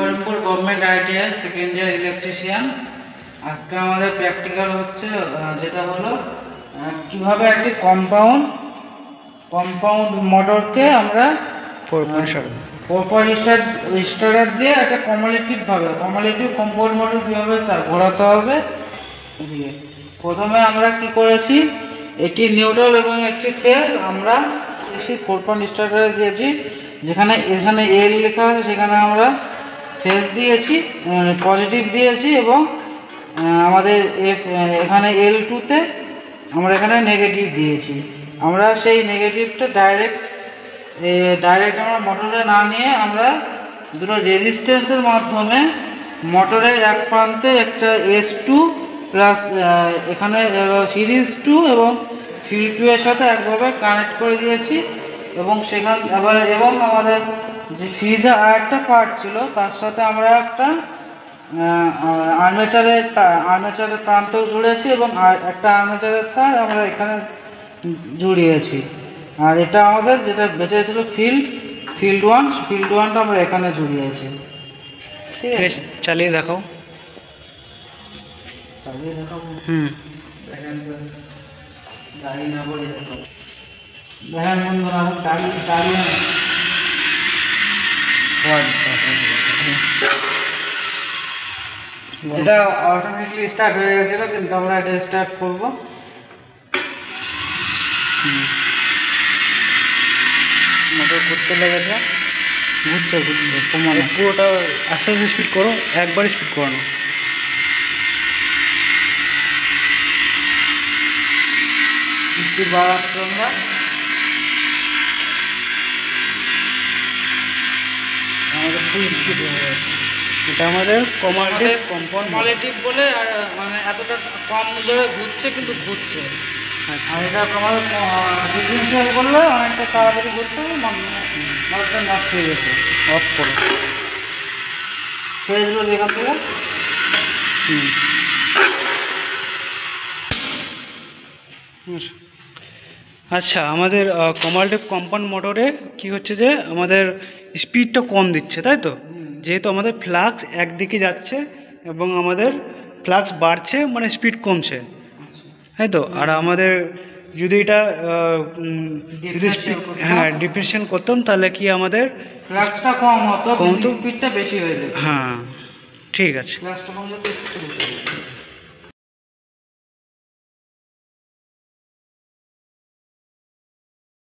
Baharampur government ITI second year electrician. আজকে আমাদের practical হচ্ছে, যেটা হলো কিভাবে একটি কম্পাউন্ড মোটরকে আমরা 4 স্টার্টার দিয়ে একটা কমুলেটিভ কম্পাউন্ড মোটর কীভাবে ঘোরাতে হবে। প্রথমে আমরা কি করেছি, একটি নিউট্রাল এবং একটি ফেজ আমরা 4 স্টার্টারে দিয়েছি। এখানে এল লেখা আছে, সেখানে আমরা ফেজ দিয়েছি, পজিটিভ দিয়েছি, এবং আমাদের এখানে L2-তে আমরা এখানে নেগেটিভ দিয়েছি। আমরা সেই নেগেটিভটা ডাইরেক্ট আমরা মোটরে না নিয়ে আমরা দুটো রেজিস্ট্যান্সের মাধ্যমে মোটরের এক প্রান্তে একটা S2 প্লাস এখানে সিরিজ 2 এবং ফিল্ড 2 এর সাথে একভাবে কানেক্ট করে দিয়েছি। এবং এবং আমাদের যে ফ্রিজের আরেকটা পার্ট ছিল তার সাথে আমরা একটা আর্মেচারের প্রান্ত জুড়েছি এবং একটা আর্মেচারের তার আমরা এখানে জুড়িয়েছি। আর এটা আমাদের যেটা বেঁচে ছিল ফিল্ড 1টা আমরা এখানে জুড়িয়েছি। ঠিক আছে, চালিয়ে দেখাও। দেখেন স্যার, গাড়ি না পড়ে যেত। দেখেন বন্ধুরা, দাঁড়িয়ে এটা অটোমেটিকলি স্টার্ট হয়ে গেছিল, কিন্তু আমরা এটা স্টার্ট করব। মোটর করতে লেগেছে, ঘুরছে কমানো, পুরোটা আস্তে আস্তে স্পিড করো, একবার স্পিড করো না। স্পিড বাড়াচ্ছি আমরা। আমাদের ফুল স্পিড হয়ে গেছে। এটা আমাদের কম্পাউন্ড বলে, আর মানে এতটা কম জোরে ঘুরছে, কিন্তু ঘুরছে। আর এটা আমাদের ডিফারেন্সিয়াল করলে অনেকটা তাড়াতাড়ি ঘুরতে হবে, মোটরটা নষ্ট হয়ে যেত। অফ করো, ছেড়ে দিল যেখান থেকে। আচ্ছা, আমাদের কমালটিভ কম্পাউন্ড মোটরে কি হচ্ছে যে আমাদের স্পিডটা কম দিচ্ছে, তাই তো? যেহেতু আমাদের ফ্লাক্স একদিকে যাচ্ছে এবং আমাদের ফ্লাক্স বাড়ছে, মানে স্পিড কমছে, তাই তো? আর আমাদের যদি এটা ডিফারেন্সিয়েশন করতাম, তাহলে কি আমাদের ফ্লাক্সটা কম হতো, কিন্তু স্পিডটা বেশি হয়ে যেত। হ্যাঁ, ঠিক আছে। ফ্লাক্সটা কম হতো, স্পিডটা বেশি হতো।